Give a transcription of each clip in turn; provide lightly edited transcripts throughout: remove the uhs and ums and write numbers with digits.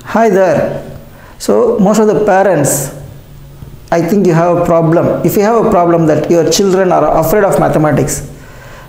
Hi there. So most of the parents, I think you have a problem. If you have a problem that your children are afraid of mathematics,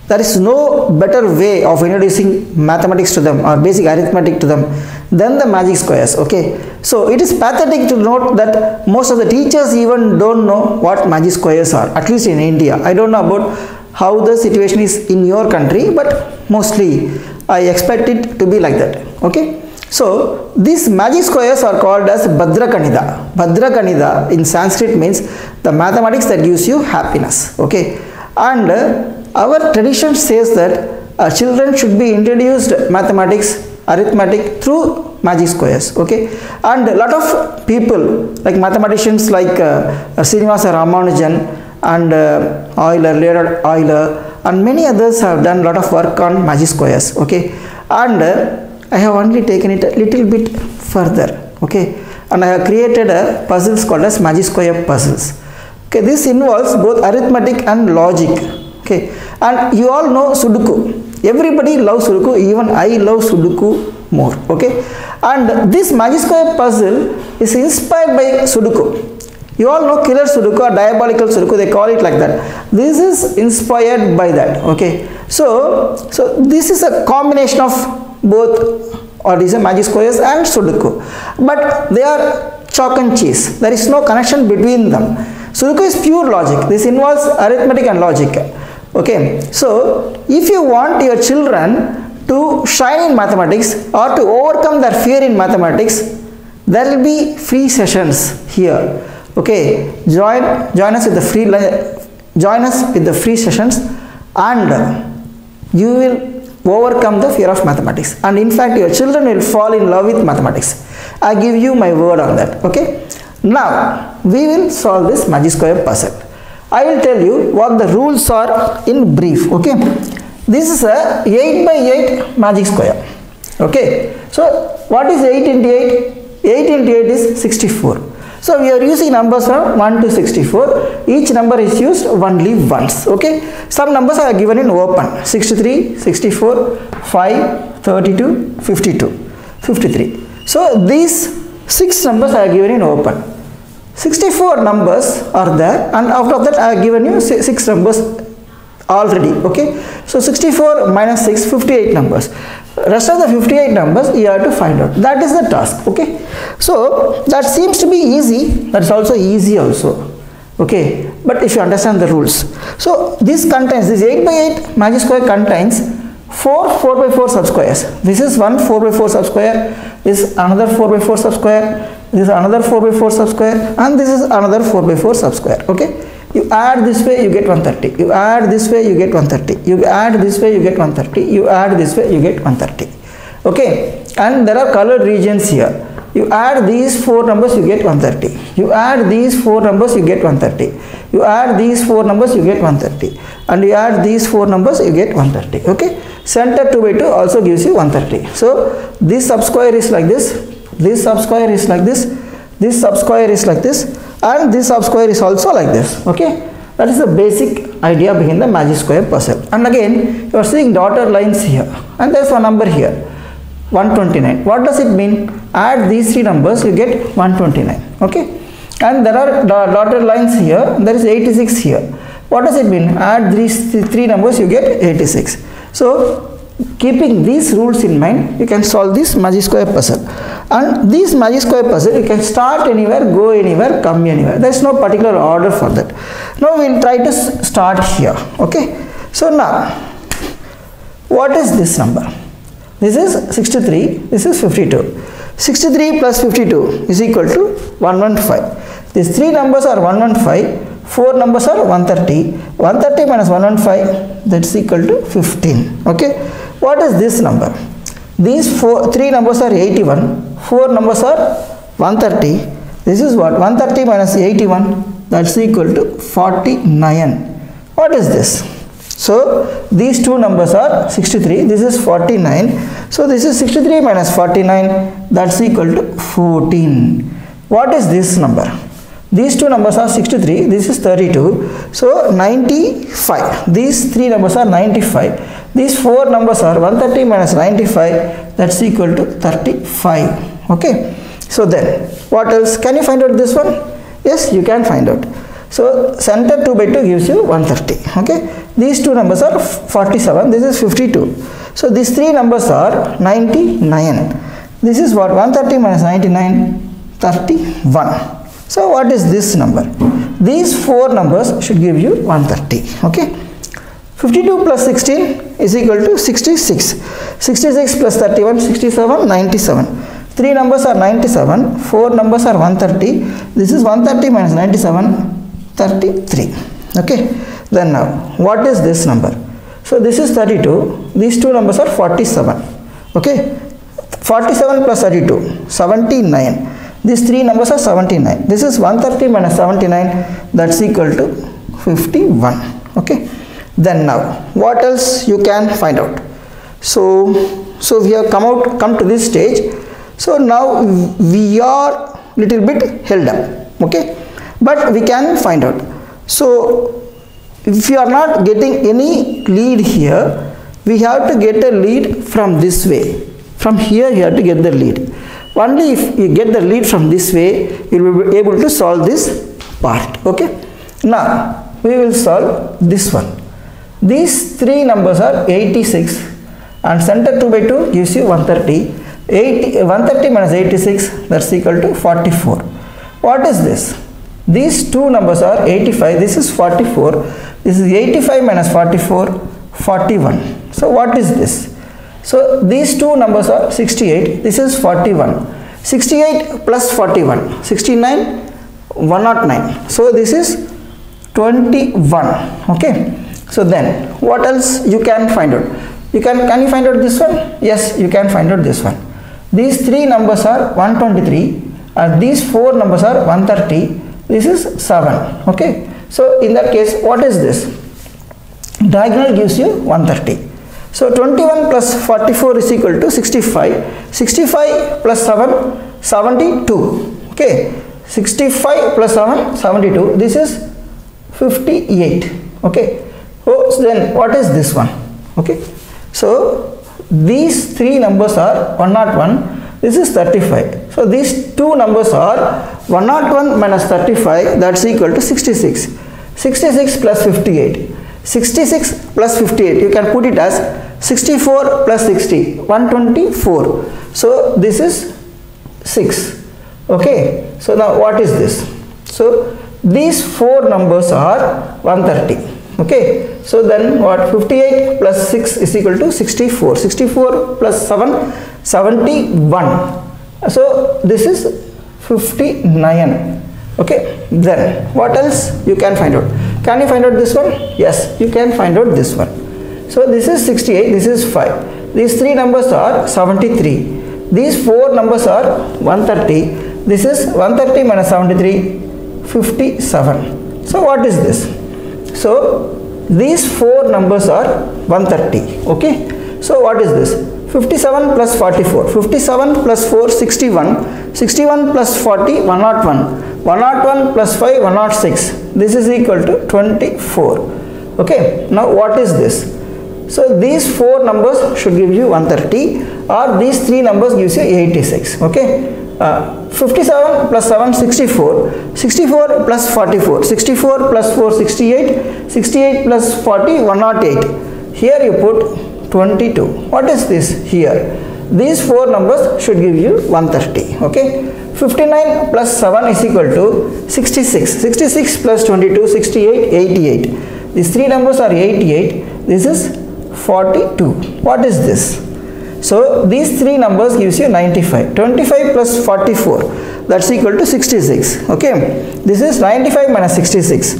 there is no better way of introducing mathematics to them or basic arithmetic to them than the magic squares. Okay, so it is pathetic to note that most of the teachers even don't know what magic squares are, at least in India. I don't know about how the situation is in your country, but mostly I expect it to be like that. Okay, so these magic squares are called as Bhadraganita. Bhadraganita in Sanskrit means the mathematics that gives you happiness. Okay, and our tradition says that children should be introduced mathematics, arithmetic through magic squares. Okay, and a lot of people like mathematicians like Srinivasa Ramanujan and Leonhard Euler and many others have done a lot of work on magic squares. Okay, and I have only taken it a little bit further. Okay, and I have created a puzzles called as magic square puzzles. Okay, this involves both arithmetic and logic. Okay, and you all know Sudoku. Everybody loves Sudoku, even I love Sudoku more. Okay, and this magic square puzzle is inspired by Sudoku. You all know killer Sudoku or diabolical Sudoku, they call it like that. This is inspired by that. Okay, so this is a combination of both, or these are magic squares and Sudoku, but they are chalk and cheese. There is no connection between them. Sudoku is pure logic. This involves arithmetic and logic. Okay, so if you want your children to shine in mathematics or to overcome their fear in mathematics, there will be free sessions here. Okay, join us with the free sessions, and you will overcome the fear of mathematics, and in fact your children will fall in love with mathematics. I give you my word on that. Okay, now we will solve this magic square puzzle. I will tell you what the rules are in brief. Okay, this is a 8 by 8 magic square. Okay, so what is 8 into 8? 8 into 8 is 64. So we are using numbers from 1 to 64. Each number is used only once. Okay, some numbers are given in open: 63, 64, 5, 32, 52, 53. So these 6 numbers are given in open. 64 numbers are there, and out of that I have given you 6 numbers already. Okay, so 64 minus 6, 58 numbers. Rest of the 58 numbers you have to find out. That is the task. Okay, so that seems to be easy. That is also easy also. Okay, but if you understand the rules. So this 8 by 8 magic square contains 4 4 by 4 subsquares. This is one 4 by 4 subsquare. This is another 4 by 4 subsquare. This is another 4 by 4 subsquare, and this is another 4 by 4 subsquare. Okay, you add this way, you get 130. You add this way, you get 130. You add this way, you get 130. You add this way, you get 130. Okay, and there are colored regions here. You add these 4 numbers, you get 130. You add these 4 numbers, you get 130. You add these 4 numbers, you get 130. And you add these 4 numbers, you get 130. Okay, center 2 by 2 also gives you 130. So this subsquare is like this. This subsquare is like this. This subsquare is like this, and this subsquare is also like this. Okay, that is the basic idea behind the magic square puzzle. And again, you are seeing dotted lines here, and there is a number here, 129. What does it mean? Add these 3 numbers, you get 129. Okay, and there are dotted lines here, and there is 86 here. What does it mean? Add these 3 numbers, you get 86. So keeping these rules in mind, you can solve this magic square puzzle. And this magic square puzzle, you can start anywhere, go anywhere, come anywhere. There is no particular order for that. Now we will try to start here. Okay, so now what is this number? This is 63, this is 52. 63 plus 52 is equal to 115. These 3 numbers are 115. 4 numbers are 130. 130 minus 115, that's equal to 15. Okay, what is this number? These 3 numbers are 81. 4 numbers are 130. This is what? 130 minus 81, that's equal to 49. What is this? So these 2 numbers are 63. This is 49. So this is 63 minus 49, that's equal to 14. What is this number? These 2 numbers are 63. This is 32. So 95. These 3 numbers are 95. These four numbers are 130 minus 95, that's equal to 35. Okay. So then, what else? Can you find out this one? Yes, you can find out. So center 2 by 2 gives you 130. Okay. These two numbers are 47. This is 52. So these three numbers are 99. This is what? 130 minus 99, 31. So what is this number? These four numbers should give you 130. Okay. 52 plus 16 is equal to 66. 66 plus 31, 67, 97. Three numbers are 97. Four numbers are 130. This is 130 minus 97, 33. Okay. Then now, what is this number? So this is 32. These two numbers are 47. Okay. 47 plus 32, 79. These three numbers are 79. This is 130 minus 79, that's equal to 51. Okay. Then now, what else you can find out? So we have come to this stage. So now we are little bit held up. Okay. But we can find out. So if you are not getting any lead here, we have to get a lead from this way. From here you have to get the lead. Only if you get the lead from this way, you will be able to solve this part. Okay. Now we will solve this one. These three numbers are 86 and center 2 by 2 gives you 130. 130 minus 86, that's equal to 44. What is this? These two numbers are 85. This is 44. This is 85 minus 44, 41. So what is this? So these two numbers are 68. This is 41. 68 plus 41, 69, 109. So this is 21. Okay. So then what else you can find out? Can you find out this one? Yes, you can find out this one. These three numbers are 123 and these four numbers are 130. This is 7. Okay. So in that case, what is this? Diagonal gives you 130. So 21 plus 44 is equal to 65. 65 plus 7, 72. Okay. 65 plus 7, 72. This is 58. Okay. So then what is this one? Okay. So these three numbers are 101. This is 35. So these two numbers are 101 minus 35, that's equal to 66. 66 plus 58. 66 plus 58, you can put it as 64 plus 60, 124. So this is 6. Okay. So now what is this? So these four numbers are 130. Okay. So then what? 58 plus 6 is equal to 64. 64 plus 7, 71. So this is 59. Okay. Then what else you can find out? Can you find out this one? Yes, you can find out this one. So this is 68, this is 5. These three numbers are 73. These four numbers are 130. This is 130 minus 73, 57. So what is this? So these four numbers are 130. Okay. So what is this? 57 plus 44. 57 plus 4, 61. 61 plus 40, 101. 101 plus 5, 106. This is equal to 24. Okay. Now what is this? So these four numbers should give you 130 or these three numbers gives you 86. Okay. 57 plus 7, 64. 64 plus 44. 64 plus 4, 68. 68 plus 40, 108. Here you put 22. What is this here? These four numbers should give you 130. Okay. 59 plus 7 is equal to 66. 66 plus 22, 68, 88. These three numbers are 88. This is 42. What is this? So these three numbers gives you 95. 25 plus 44, that's equal to 66. Okay. This is 95 minus 66.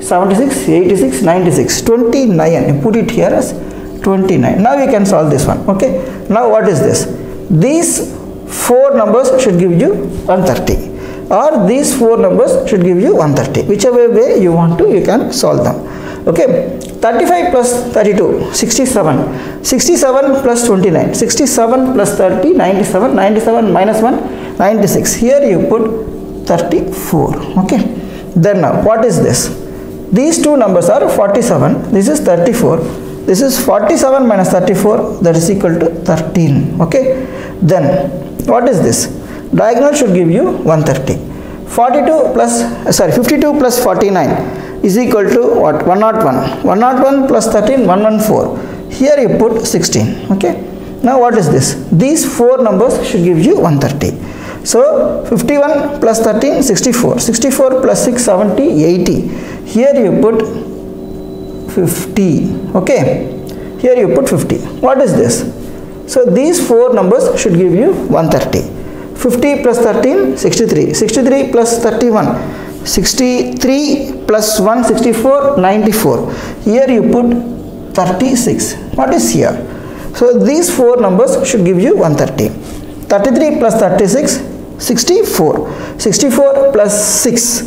76, 86, 96. 29. You put it here as 29. Now you can solve this one. Okay. Now what is this? These four numbers should give you 130 or these four numbers should give you 130. Whichever way you want to, you can solve them. Okay. 35 plus 32, 67. 67 plus 29. 67 plus 30, 97. 97 minus 1, 96. Here you put 34. Okay. Then now what is this? These two numbers are 47. This is 34. This is 47 minus 34, that is equal to 13. Okay. Then what is this? Diagonal should give you 130. 52 plus 49 is equal to what? 101. 101 plus 13, 114. Here you put 16. Okay. Now what is this? These four numbers should give you 130. So 51 plus 13, 64. 64 plus 6, 70, 80. Here you put 50. Okay. Here you put 50. What is this? So these four numbers should give you 130. 50 plus 13, 63. 63 plus 31, 63 plus 1, 64, 94. Here you put 36. What is here? So these four numbers should give you 130. 33 plus 36, 64. 64 plus 6,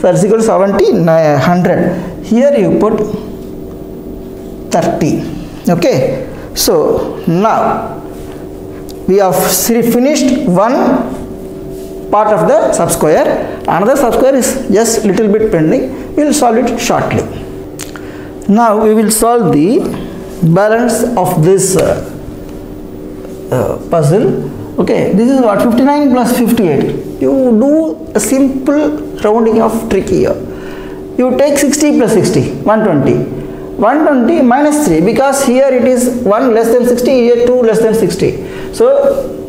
that is equal to 70, 100. Here you put 30. Okay. So now we have finished one part of the subsquare. Another subsquare is just little bit pending. We will solve it shortly. Now we will solve the balance of this puzzle. Okay, this is what? 59 plus 58. You do a simple rounding of trick here. You take 60 plus 60, 120. 120 minus 3, because here it is 1 less than 60, here 2 less than 60. So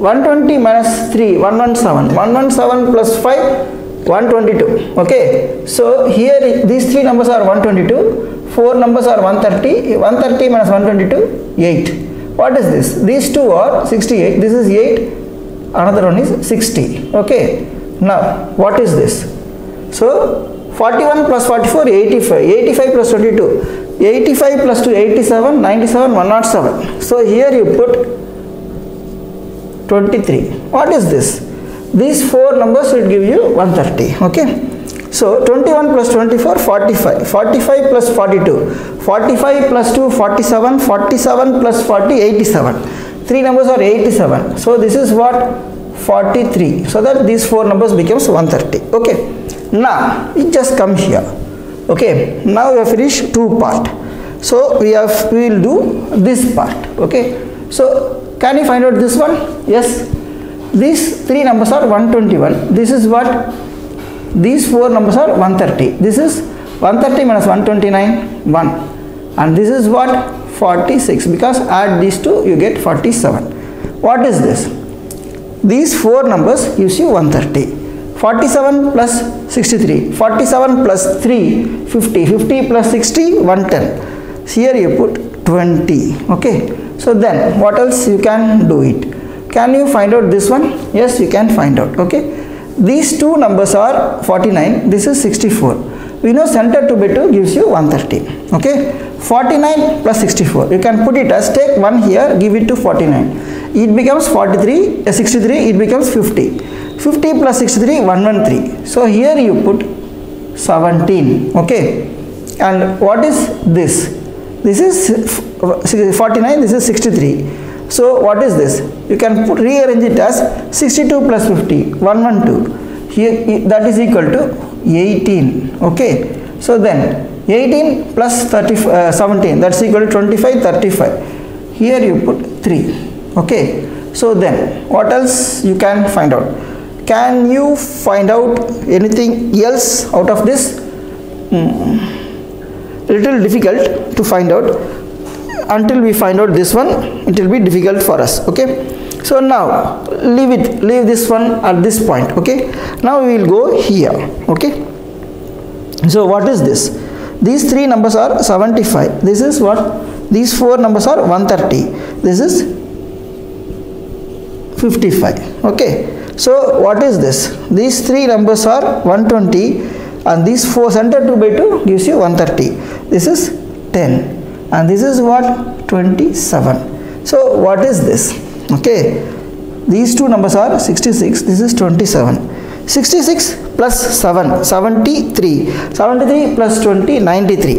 120 minus 3, 117. 117 plus 5, 122. Okay. So here these three numbers are 122. Four numbers are 130. 130 minus 122, 8. What is this? These two are 68. This is 8. Another one is 60. Okay. Now what is this? So 41 plus 44, 85. 85 plus 22. 85 plus 2, 87, 97, 107. So here you put 23. What is this? These four numbers will give you 130. Okay. So 21 plus 24, 45. 45 plus 42. 45 plus 2, 47. 47 plus 40, 87. Three numbers are 87. So this is what? 43. So that these four numbers becomes 130. Okay. Now it just come here. Okay. Now we have finished two part. So we will do this part. Okay. So can you find out this one? Yes. These three numbers are 121. This is what? These four numbers are 130. This is 130 minus 129, 1. And this is what? 46. Because add these two, you get 47. What is this? These four numbers gives you 130. 47 plus 63. 47 plus 3, 50. 50 plus 60, 110. Here you put 20. Okay. So then what else you can do it? Can you find out this one? Yes, you can find out. Okay. These two numbers are 49. This is 64. We know center to be 2 gives you 130. Okay. 49 plus 64. You can put it as, take 1 here, give it to 49. It becomes 43, 63, it becomes 50. 50 plus 63, 113. So here you put 17. Okay. And what is this? This is 49, this is 63. So what is this? You can rearrange it as 62 plus 50, 112. Here that is equal to 18. Okay. So then 18 plus 17, that's equal to 25, 35. Here you put 3. Okay. So then what else you can find out? Can you find out anything else out of this? Little difficult to find out. Until we find out this one, it will be difficult for us. Okay. So now leave this one at this point. Okay. Now we will go here. Okay. So what is this? These three numbers are 75. This is what? These four numbers are 130. This is 55. Okay. So what is this? These three numbers are 120 and these four center 2 by 2 gives you 130. This is 10 and this is what? 27. So what is this? Okay. These two numbers are 66. This is 27. 66 plus 7, 73. 73 plus 20, 93.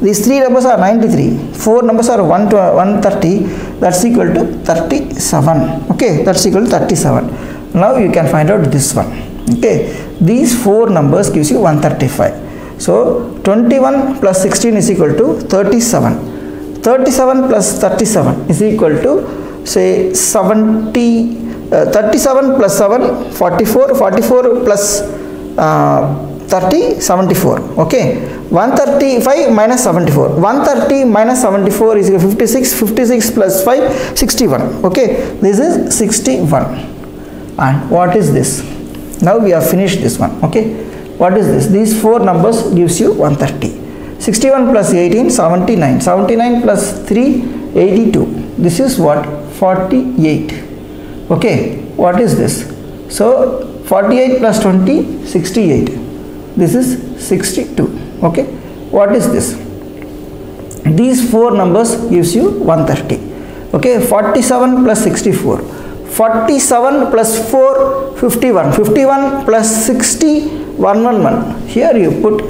These three numbers are 93. Four numbers are 130. That's equal to 37. Okay. That's equal to 37. Now you can find out this one. Okay. These four numbers gives you 135. So 21 plus 16 is equal to 37. 37 plus 37 is equal to say 70. 37 plus 7 44, 44 plus 30 74. Okay, 135 minus 74, 130 minus 74 is 56, 56 plus 5 61. Okay, this is 61. And what is this? Now we have finished this one. Okay, what is this? These four numbers gives you 130. 61 plus 18 79, 79 plus 3 82. This is what? 48. Okay, what is this? So 48 plus 20 68. This is 62. Okay, what is this? These four numbers gives you 130. Okay, 47 plus 64, 47 plus 4 51, 51 plus 60 111. Here you put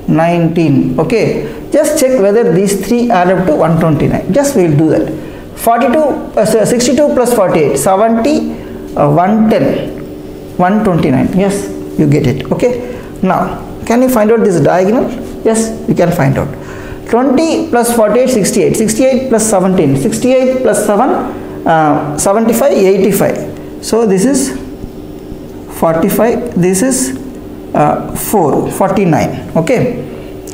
19. Okay, just check whether these three add up to 129. Just we will do that. 62 plus 48 70, 110 129. Yes, you get it. Okay, now can you find out this diagonal? Yes, you can find out. 20 plus 48 68, 68 plus 17 68 plus 7 75 85. So this is 45, this is 4 49. Okay,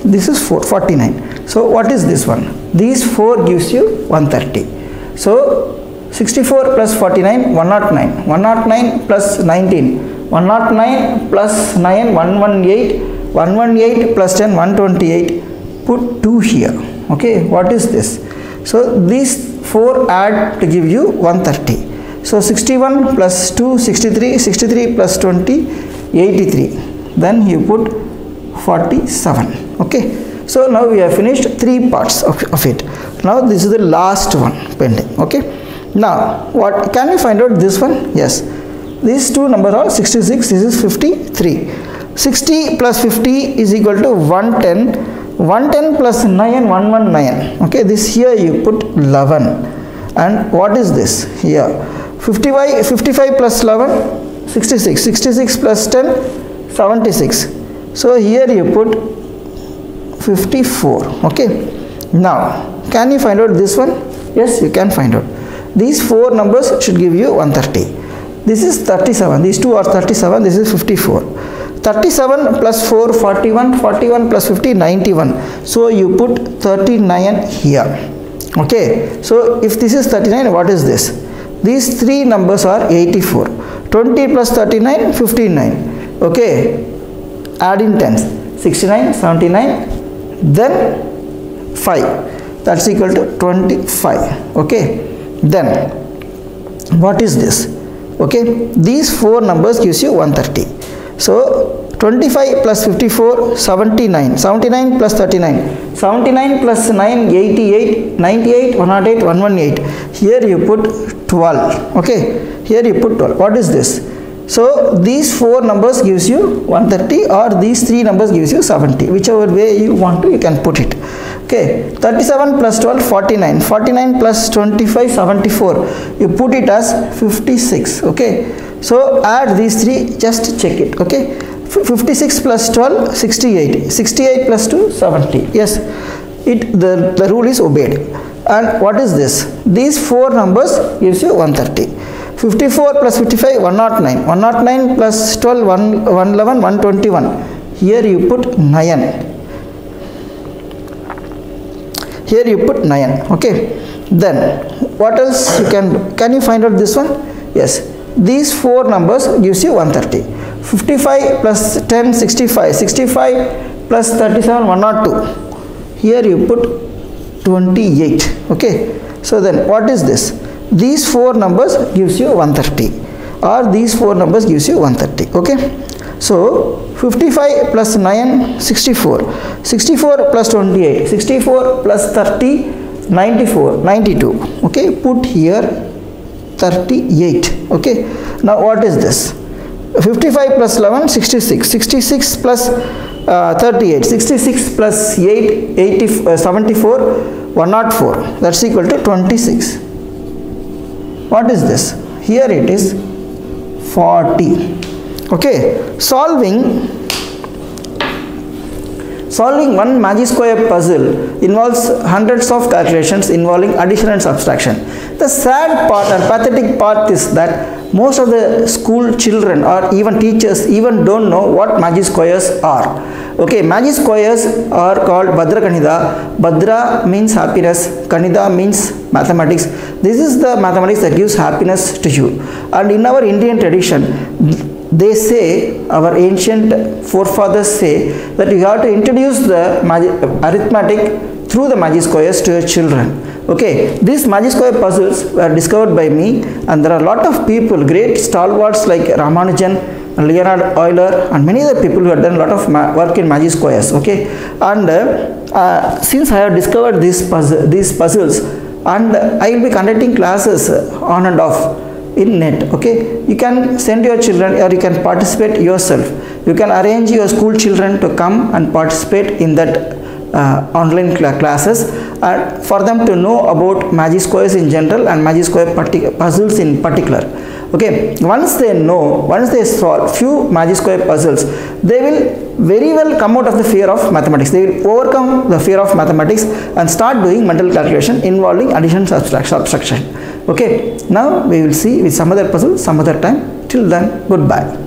this is 4 49. So what is this one? These 4 gives you 130. So 64 plus 49 109, 109 plus 19 109 plus 9 118, 118 plus 10 128. Put 2 here. Okay, what is this? So these 4 add to give you 130. So 61 plus 2 63, 63 plus 20 83. Then you put 47. Okay, so now we have finished 3 parts of it. Now this is the last one pending. Okay, now what can you find out this one? Yes, these two numbers are 66, this is 53. 60 plus 50 is equal to 110, 110 plus 9 119. Okay, this here you put 11. And what is this here? 55 plus 11 66, 66 plus 10 76. So here you put 54. Okay, now can you find out this one? Yes, you can find out. These 4 numbers should give you 130. This is 37, these two are 37, this is 54. 37 plus 4 41, 41 plus 50 91. So you put 39 here. Okay, so if this is 39, what is this? These 3 numbers are 84. 20 plus 39 59. Okay, add in tens, 69 79, then 5, that's equal to 25. Okay, then what is this? Okay, these 4 numbers gives you 130. So 25 plus 54 79, 79 plus 39, 79 plus 9 88, 98 108 118. Here you put 12. Okay, here you put 12. What is this? So these 4 numbers gives you 130, or these 3 numbers gives you 70. Whichever way you want to, you can put it. Okay, 37 plus 12 49, 49 plus 25 74. You put it as 56. Okay, so add these 3, just check it. Okay, 56 plus 12 68, 68 plus 2 70. Yes, the rule is obeyed. And what is this? These 4 numbers gives you 130. 54 plus 55 109, 109 plus 12 111 121. Here you put 9. Here you put 9. Okay, then what else you can you find out this one? Yes, these 4 numbers gives you 130. 55 plus 10 65, 65 plus 37 102. Here you put 28. Okay, so then what is this? These 4 numbers gives you 130, or these 4 numbers gives you 130. Okay, so 55 plus 9 64, 64 plus 28, 64 plus 30 94 92. Okay, put here 38. Okay, now what is this? 55 plus 11 66, 66 plus 38, 66 plus 8 80, 74 104. That's equal to 26. What is this? Here it is 40. Okay, solving solving one magic square puzzle involves hundreds of calculations involving addition and subtraction. The sad part and pathetic part is that most of the school children or even teachers even don't know what magic squares are. Okay, magic squares are called Bhadra Ganitha. Bhadra means happiness, Ganitha means mathematics. This is the mathematics that gives happiness to you. And in our Indian tradition, they say, our ancient forefathers say, that you have to introduce the arithmetic through the magic squares to your children. Okay, these magic square puzzles were discovered by me, and there are a lot of people, great stalwarts like Ramanujan, Leonhard Euler, and many other people who have done a lot of work in magic squares. Okay, and since I have discovered these puzzles, and I will be conducting classes on and off in net. Okay, you can send your children or you can participate yourself. You can arrange your school children to come and participate in that online classes for them to know about magic squares in general and magic square puzzles in particular. Okay, once they solve few magic square puzzles, they will very well come out of the fear of mathematics. They will overcome the fear of mathematics and start doing mental calculation involving addition, subtraction. Okay, now we will see with some other puzzle some other time. Till then, goodbye.